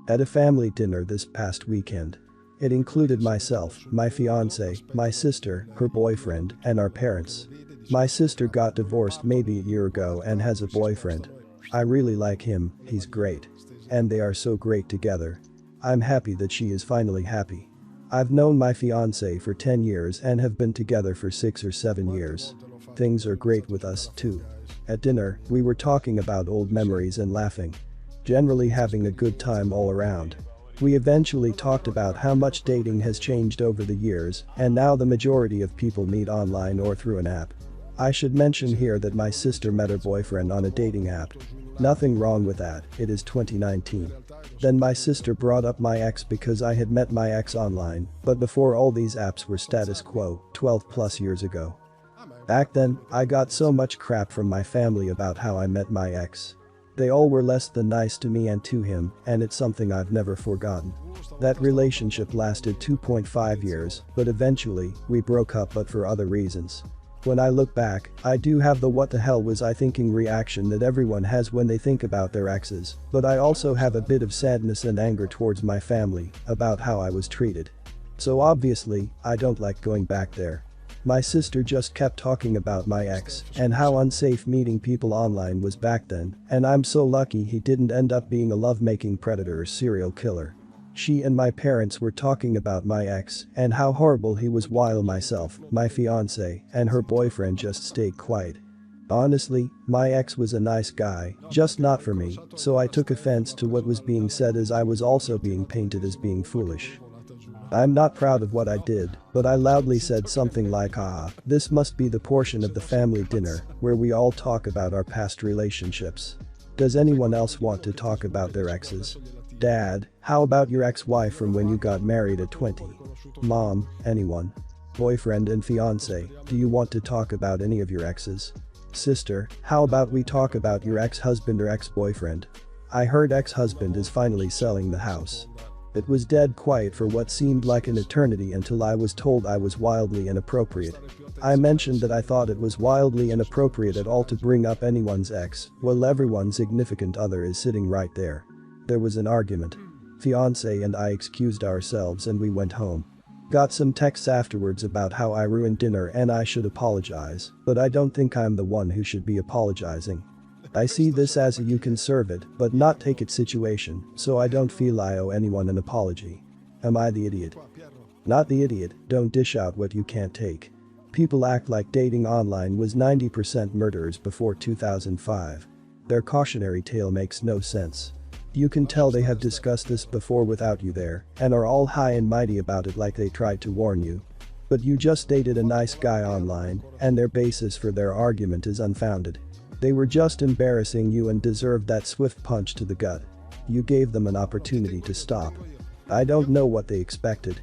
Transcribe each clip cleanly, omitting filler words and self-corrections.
At a family dinner this past weekend. It included myself, my fiance, my sister, her boyfriend, and our parents. My sister got divorced maybe a year ago and has a boyfriend. I really like him, he's great. And they are so great together. I'm happy that she is finally happy. I've known my fiance for 10 years and have been together for 6 or 7 years. Things are great with us, too. At dinner, we were talking about old memories and laughing. Generally having a good time all around. We eventually talked about how much dating has changed over the years, and now the majority of people meet online or through an app. I should mention here that my sister met her boyfriend on a dating app. Nothing wrong with that, it is 2019. Then my sister brought up my ex because I had met my ex online, but before all these apps were status quo, 12 plus years ago. Back then, I got so much crap from my family about how I met my ex. They all were less than nice to me and to him, and it's something I've never forgotten. That relationship lasted 2.5 years, but eventually, we broke up but for other reasons. When I look back, I do have the what the hell was I thinking reaction that everyone has when they think about their exes, but I also have a bit of sadness and anger towards my family about how I was treated. So obviously, I don't like going back there. My sister just kept talking about my ex and how unsafe meeting people online was back then, and I'm so lucky he didn't end up being a lovemaking predator or serial killer. She and my parents were talking about my ex and how horrible he was while myself, my fiance, and her boyfriend just stayed quiet. Honestly, my ex was a nice guy, just not for me, so I took offense to what was being said as I was also being painted as being foolish. I'm not proud of what I did, but I loudly said something like this must be the portion of the family dinner where we all talk about our past relationships. Does anyone else want to talk about their exes? Dad, how about your ex-wife from when you got married at 20? Mom, anyone? Boyfriend and fiance, do you want to talk about any of your exes? Sister, how about we talk about your ex-husband or ex-boyfriend? I heard ex-husband is finally selling the house. It was dead quiet for what seemed like an eternity until I was told I was wildly inappropriate. I mentioned that I thought it was wildly inappropriate at all to bring up anyone's ex while everyone's significant other is sitting right there. There was an argument. Fiance and I excused ourselves and we went home. Got some texts afterwards about how I ruined dinner and I should apologize, but I don't think I'm the one who should be apologizing. I see this as a you can serve it but not take it situation, so I don't feel I owe anyone an apology. Am I the idiot? Not the idiot, don't dish out what you can't take. People act like dating online was 90% murderers before 2005. Their cautionary tale makes no sense. You can tell they have discussed this before without you there and are all high and mighty about it like they tried to warn you. But you just dated a nice guy online and their basis for their argument is unfounded. They were just embarrassing you and deserved that swift punch to the gut. You gave them an opportunity to stop. I don't know what they expected.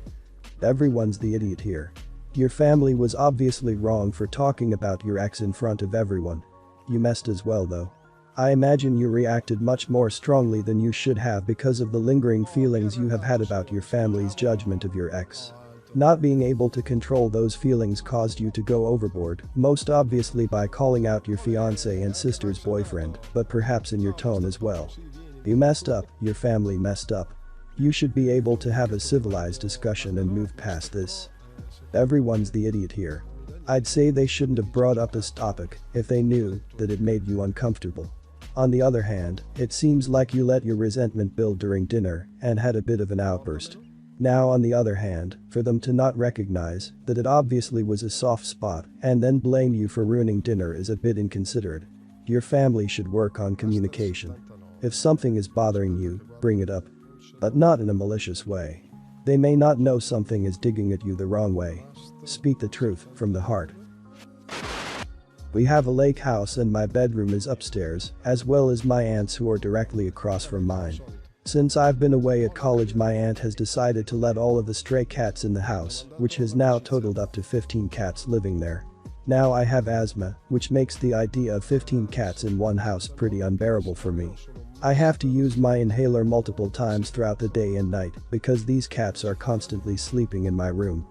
Everyone's the idiot here. Your family was obviously wrong for talking about your ex in front of everyone. You messed as well though. I imagine you reacted much more strongly than you should have because of the lingering feelings you have had about your family's judgment of your ex. Not being able to control those feelings caused you to go overboard, most obviously by calling out your fiance and sister's boyfriend, but perhaps in your tone as well. You messed up, your family messed up. You should be able to have a civilized discussion and move past this. Everyone's the idiot here. I'd say they shouldn't have brought up this topic if they knew that it made you uncomfortable. On the other hand, it seems like you let your resentment build during dinner and had a bit of an outburst. Now on the other hand, for them to not recognize that it obviously was a soft spot and then blame you for ruining dinner is a bit inconsiderate. Your family should work on communication. If something is bothering you, bring it up. But not in a malicious way. They may not know something is digging at you the wrong way. Speak the truth from the heart. We have a lake house and my bedroom is upstairs, as well as my aunt's who are directly across from mine. Since I've been away at college, my aunt has decided to let all of the stray cats in the house, which has now totaled up to 15 cats living there. Now I have asthma, which makes the idea of 15 cats in one house pretty unbearable for me. I have to use my inhaler multiple times throughout the day and night because these cats are constantly sleeping in my room.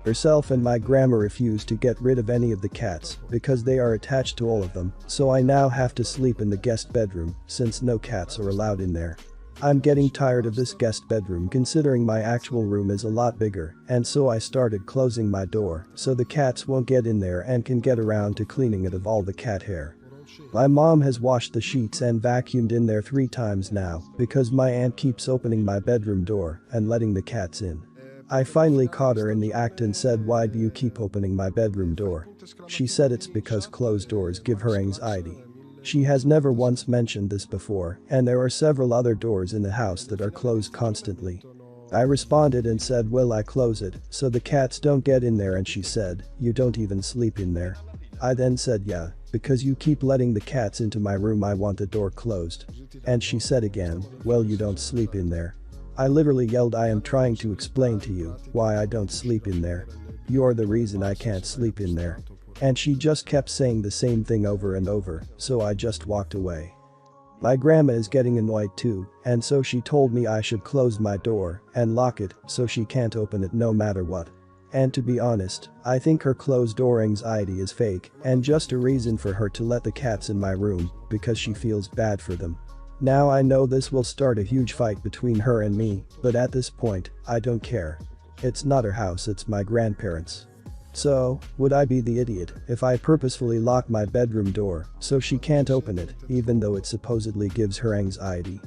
Herself and my grandma refuse to get rid of any of the cats because they are attached to all of them, so I now have to sleep in the guest bedroom since no cats are allowed in there. I'm getting tired of this guest bedroom considering my actual room is a lot bigger, and so I started closing my door so the cats won't get in there and can get around to cleaning it of all the cat hair. My mom has washed the sheets and vacuumed in there 3 times now because my aunt keeps opening my bedroom door and letting the cats in. I finally caught her in the act and said, "Why do you keep opening my bedroom door?" She said it's because closed doors give her anxiety. She has never once mentioned this before, and there are several other doors in the house that are closed constantly. I responded and said, "Will I close it so the cats don't get in there?" And she said, "You don't even sleep in there." I then said, "Yeah, because you keep letting the cats into my room, I want the door closed." And she said again, "Well, you don't sleep in there." I literally yelled, "I am trying to explain to you why I don't sleep in there. You're the reason I can't sleep in there." And she just kept saying the same thing over and over, so I just walked away. My grandma is getting annoyed too, and so she told me I should close my door and lock it so she can't open it no matter what. And to be honest, I think her closed door anxiety is fake and just a reason for her to let the cats in my room because she feels bad for them. Now I know this will start a huge fight between her and me, but at this point, I don't care. It's not her house, it's my grandparents'. So, would I be the idiot if I purposefully lock my bedroom door so she can't open it even though it supposedly gives her anxiety?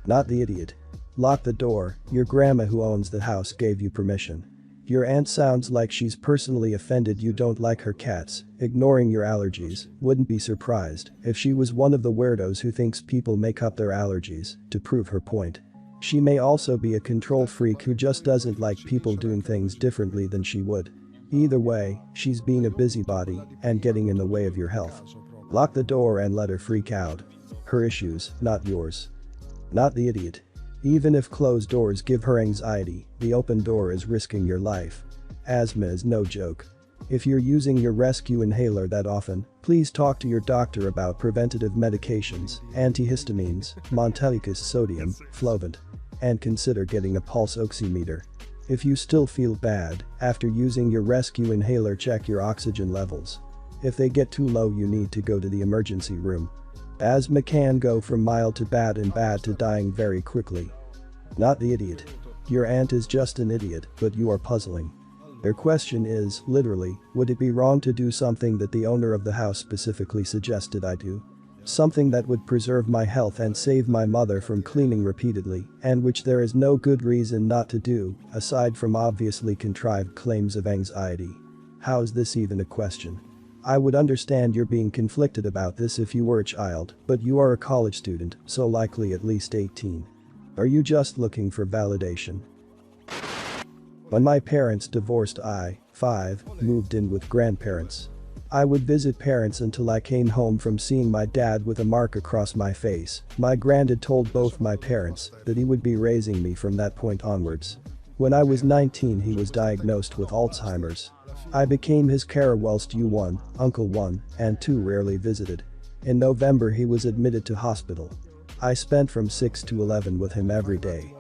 Not the idiot. Lock the door, your grandma who owns the house gave you permission. Your aunt sounds like she's personally offended you don't like her cats, ignoring your allergies. Wouldn't be surprised if she was one of the weirdos who thinks people make up their allergies to prove her point. She may also be a control freak who just doesn't like people doing things differently than she would. Either way, she's being a busybody and getting in the way of your health. Lock the door and let her freak out. Her issues, not yours. Not the idiot. Even if closed doors give her anxiety, the open door is risking your life. Asthma is no joke. If you're using your rescue inhaler that often, please talk to your doctor about preventative medications, antihistamines, Montelukast sodium, Flovent, and consider getting a pulse oximeter. If you still feel bad after using your rescue inhaler, check your oxygen levels. If they get too low, you need to go to the emergency room. Asthma can go from mild to bad and bad to dying very quickly. Not the idiot. Your aunt is just an idiot, but you are puzzling. Their question is, literally, would it be wrong to do something that the owner of the house specifically suggested I do? Something that would preserve my health and save my mother from cleaning repeatedly, and which there is no good reason not to do, aside from obviously contrived claims of anxiety. How is this even a question? I would understand you're being conflicted about this if you were a child, but you are a college student, so likely at least 18. Are you just looking for validation? When my parents divorced, I, 5, moved in with grandparents. I would visit parents until I came home from seeing my dad with a mark across my face. My granddad told both my parents that he would be raising me from that point onwards. When I was 19, he was diagnosed with Alzheimer's. I became his carer whilst U1, Uncle 1, and 2 rarely visited. In November, he was admitted to hospital. I spent from 6 to 11 with him every day.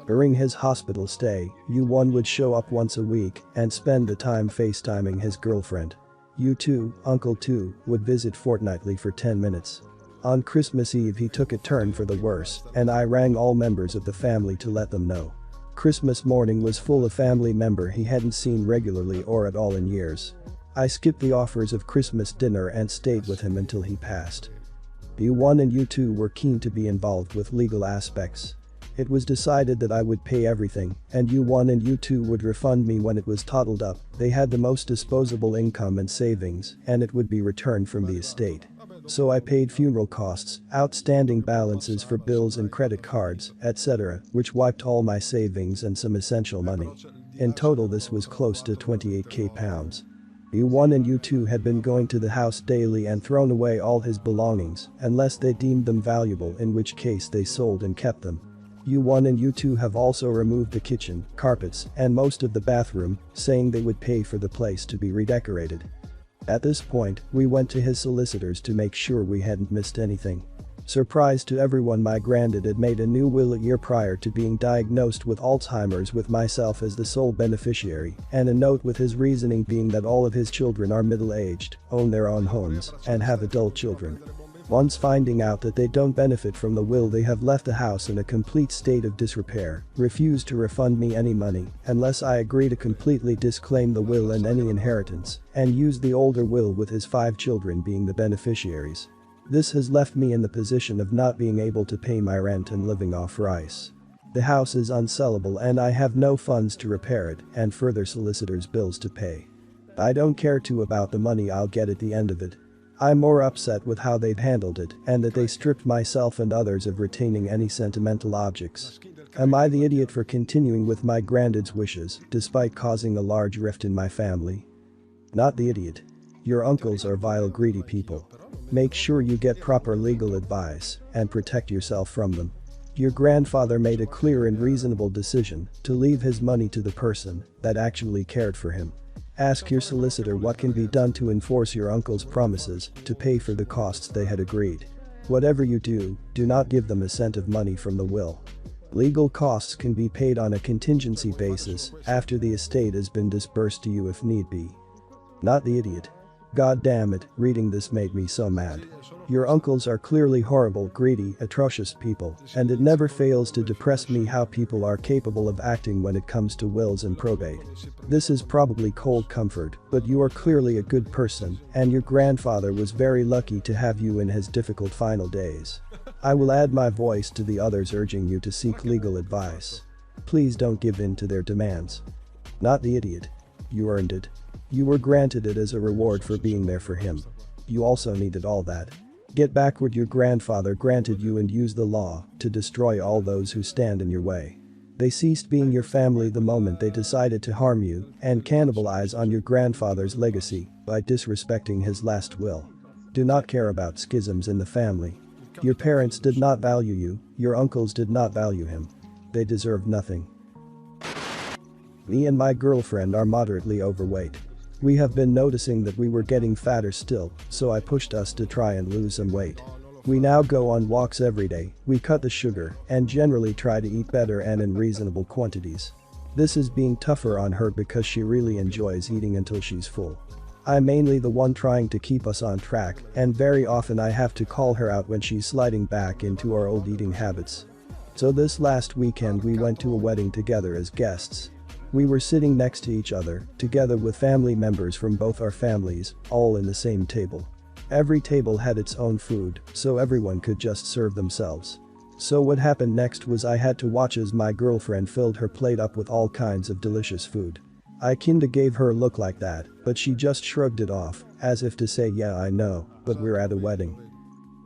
During his hospital stay, U1 would show up once a week and spend the time FaceTiming his girlfriend. U2, Uncle 2, would visit fortnightly for 10 minutes. On Christmas Eve, he took a turn for the worse, and I rang all members of the family to let them know. Christmas morning was full of family member he hadn't seen regularly or at all in years. I skipped the offers of Christmas dinner and stayed with him until he passed. U1 and U2 were keen to be involved with legal aspects. It was decided that I would pay everything, and U1 and U2 would refund me when it was totaled up. They had the most disposable income and savings, and it would be returned from the estate. So I paid funeral costs, outstanding balances for bills and credit cards, etc., which wiped all my savings and some essential money. In total, this was close to 28k pounds. U1 and U2 had been going to the house daily and thrown away all his belongings, unless they deemed them valuable, in which case they sold and kept them. U1 and U2 have also removed the kitchen, carpets, and most of the bathroom, saying they would pay for the place to be redecorated. At this point, we went to his solicitors to make sure we hadn't missed anything. Surprise to everyone, my granddad had made a new will a year prior to being diagnosed with Alzheimer's, with myself as the sole beneficiary, and a note with his reasoning being that all of his children are middle-aged, own their own homes, and have adult children. Once finding out that they don't benefit from the will, they have left the house in a complete state of disrepair, refused to refund me any money unless I agree to completely disclaim the will and any inheritance, and use the older will with his 5 children being the beneficiaries. This has left me in the position of not being able to pay my rent and living off rice. The house is unsellable and I have no funds to repair it and further solicitors' bills to pay. I don't care too about the money I'll get at the end of it. I'm more upset with how they've handled it and that they stripped myself and others of retaining any sentimental objects. Am I the idiot for continuing with my granddad's wishes despite causing a large rift in my family? Not the idiot. Your uncles are vile, greedy people. Make sure you get proper legal advice and protect yourself from them. Your grandfather made a clear and reasonable decision to leave his money to the person that actually cared for him. Ask your solicitor what can be done to enforce your uncle's promises to pay for the costs they had agreed. Whatever you do, do not give them a cent of money from the will. Legal costs can be paid on a contingency basis after the estate has been disbursed to you if need be. Not the idiot. God damn it, reading this made me so mad. Your uncles are clearly horrible, greedy, atrocious people, and it never fails to depress me how people are capable of acting when it comes to wills and probate. This is probably cold comfort, but you are clearly a good person, and your grandfather was very lucky to have you in his difficult final days. I will add my voice to the others urging you to seek legal advice. Please don't give in to their demands. Not the idiot. You earned it. You were granted it as a reward for being there for him. You also needed all that. Get back what your grandfather granted you and use the law to destroy all those who stand in your way. They ceased being your family the moment they decided to harm you and cannibalize on your grandfather's legacy by disrespecting his last will. Do not care about schisms in the family. Your parents did not value you, your uncles did not value him. They deserve nothing. Me and my girlfriend are moderately overweight. We have been noticing that we were getting fatter still, so I pushed us to try and lose some weight. We now go on walks every day, we cut the sugar, and generally try to eat better and in reasonable quantities. This is being tougher on her because she really enjoys eating until she's full. I'm mainly the one trying to keep us on track, and very often I have to call her out when she's sliding back into our old eating habits. So this last weekend we went to a wedding together as guests. We were sitting next to each other, together with family members from both our families, all in the same table. Every table had its own food, so everyone could just serve themselves. So what happened next was I had to watch as my girlfriend filled her plate up with all kinds of delicious food. I kinda gave her a look like that, but she just shrugged it off, as if to say, yeah, I know, but we're at a wedding.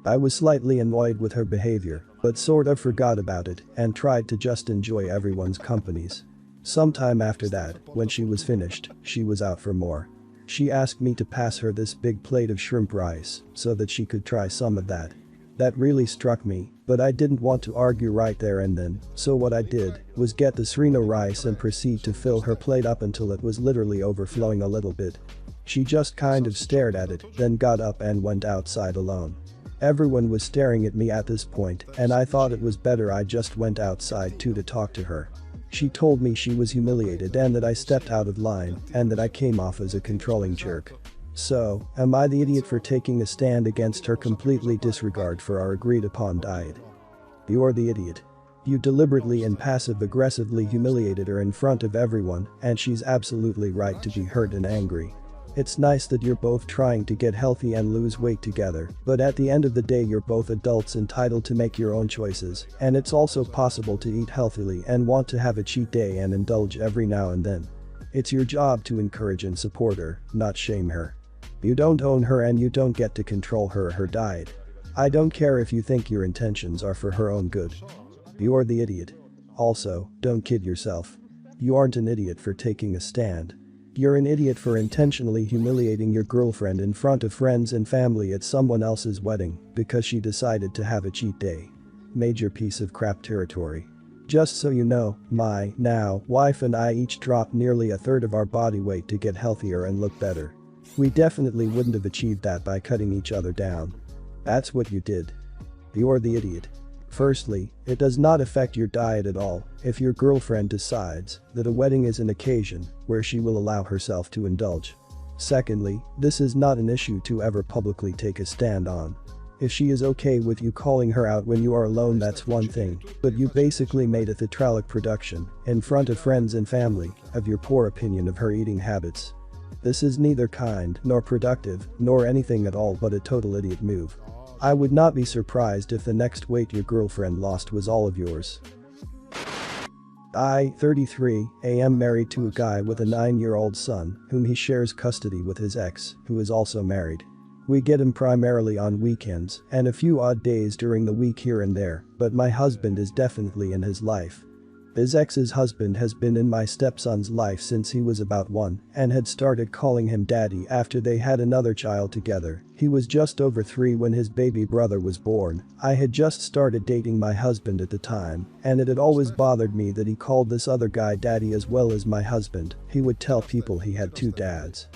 I was slightly annoyed with her behavior, but sort of forgot about it and tried to just enjoy everyone's companies. Sometime after that, when she was finished, she was out for more. She asked me to pass her this big plate of shrimp rice so that she could try some of that. That really struck me, but I didn't want to argue right there and then, so what I did was get the Sereno rice and proceed to fill her plate up until it was literally overflowing a little bit. She just kind of stared at it, then got up and went outside alone. Everyone was staring at me at this point, and I thought it was better I just went outside too to talk to her. She told me she was humiliated and that I stepped out of line and that I came off as a controlling jerk. So, am I the idiot for taking a stand against her completely disregard for our agreed upon diet? You're the idiot. You deliberately and passive-aggressively humiliated her in front of everyone, and she's absolutely right to be hurt and angry. It's nice that you're both trying to get healthy and lose weight together, but at the end of the day you're both adults entitled to make your own choices, and it's also possible to eat healthily and want to have a cheat day and indulge every now and then. It's your job to encourage and support her, not shame her. You don't own her and you don't get to control her or her diet. I don't care if you think your intentions are for her own good. You're the idiot. Also, don't kid yourself. You aren't an idiot for taking a stand. You're an idiot for intentionally humiliating your girlfriend in front of friends and family at someone else's wedding because she decided to have a cheat day. Major piece of crap territory. Just so you know, my now wife and I each dropped nearly a third of our body weight to get healthier and look better. We definitely wouldn't have achieved that by cutting each other down. That's what you did. You're the idiot. Firstly, it does not affect your diet at all if your girlfriend decides that a wedding is an occasion where she will allow herself to indulge. Secondly, this is not an issue to ever publicly take a stand on. If she is okay with you calling her out when you are alone, that's one thing, but you basically made a theatrical production, in front of friends and family, of your poor opinion of her eating habits. This is neither kind nor productive nor anything at all but a total idiot move. I would not be surprised if the next weight your girlfriend lost was all of yours. I, 33, am married to a guy with a 9-year-old son whom he shares custody with his ex, who is also married. We get him primarily on weekends and a few odd days during the week here and there, but my husband is definitely in his life. His ex's husband has been in my stepson's life since he was about 1 and had started calling him daddy after they had another child together. He was just over 3 when his baby brother was born. I had just started dating my husband at the time, and it had always bothered me that he called this other guy daddy as well as my husband. He would tell people he had 2 dads.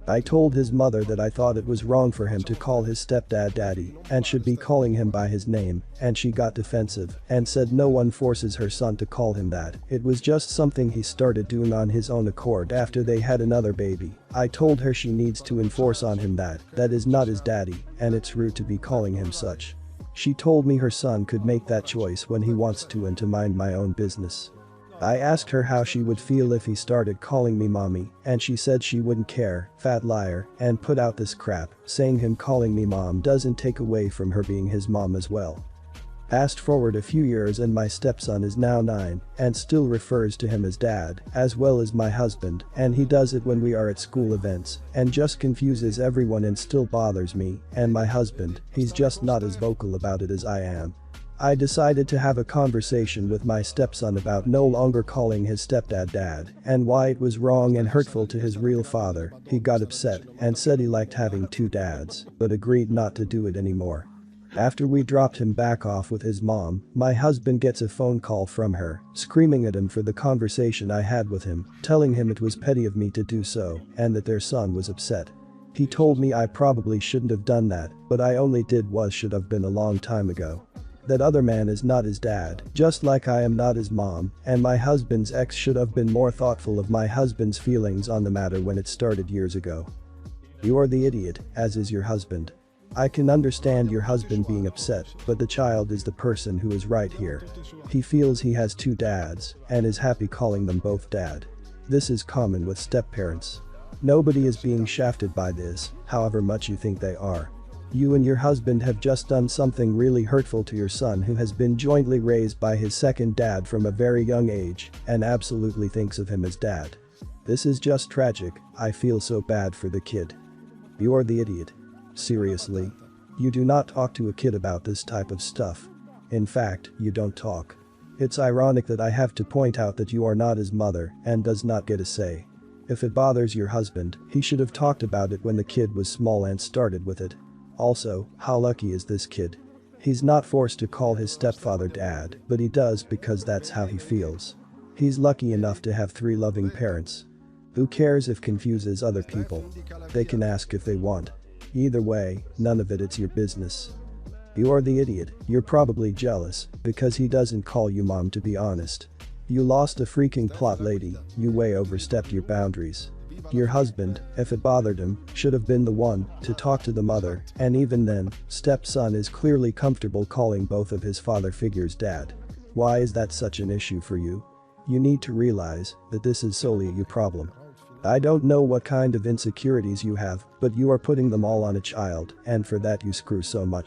I told his mother that I thought it was wrong for him to call his stepdad daddy and should be calling him by his name, and she got defensive and said no one forces her son to call him that. It was just something he started doing on his own accord after they had another baby. I told her she needs to enforce on him that is not his daddy and it's rude to be calling him such. She told me her son could make that choice when he wants to and to mind my own business. I asked her how she would feel if he started calling me mommy, and she said she wouldn't care, fat liar, and put out this crap, saying him calling me mom doesn't take away from her being his mom as well. Fast forward a few years and my stepson is now 9 and still refers to him as dad, as well as my husband, and he does it when we are at school events and just confuses everyone and still bothers me and my husband. He's just not as vocal about it as I am. I decided to have a conversation with my stepson about no longer calling his stepdad dad and why it was wrong and hurtful to his real father. He got upset and said he liked having 2 dads, but agreed not to do it anymore. After we dropped him back off with his mom, my husband gets a phone call from her, screaming at him for the conversation I had with him, telling him it was petty of me to do so and that their son was upset. He told me I probably shouldn't have done that, but I only did what should have been a long time ago. That other man is not his dad, just like I am not his mom, and my husband's ex should have been more thoughtful of my husband's feelings on the matter when it started years ago. You are the idiot, as is your husband. I can understand your husband being upset, but the child is the person who is right here. He feels he has 2 dads and is happy calling them both dad. This is common with step-parents. Nobody is being shafted by this, however much you think they are. You and your husband have just done something really hurtful to your son who has been jointly raised by his second dad from a very young age and absolutely thinks of him as dad. This is just tragic. I feel so bad for the kid. You're the idiot. Seriously. You do not talk to a kid about this type of stuff. In fact, you don't talk. It's ironic that I have to point out that you are not his mother and does not get a say. If it bothers your husband, he should have talked about it when the kid was small and started with it. Also, how lucky is this kid? He's not forced to call his stepfather dad, but he does because that's how he feels. He's lucky enough to have 3 loving parents. Who cares if confuses other people? They can ask if they want. Either way, none of it's your business. You're the idiot. You're probably jealous because he doesn't call you mom, to be honest. You lost a freaking plot, lady. You way overstepped your boundaries. Your husband, if it bothered him, should have been the one to talk to the mother, and even then, stepson is clearly comfortable calling both of his father figures dad. Why is that such an issue for you? You need to realize that this is solely a you problem. I don't know what kind of insecurities you have, but you are putting them all on a child, and for that you screw so much.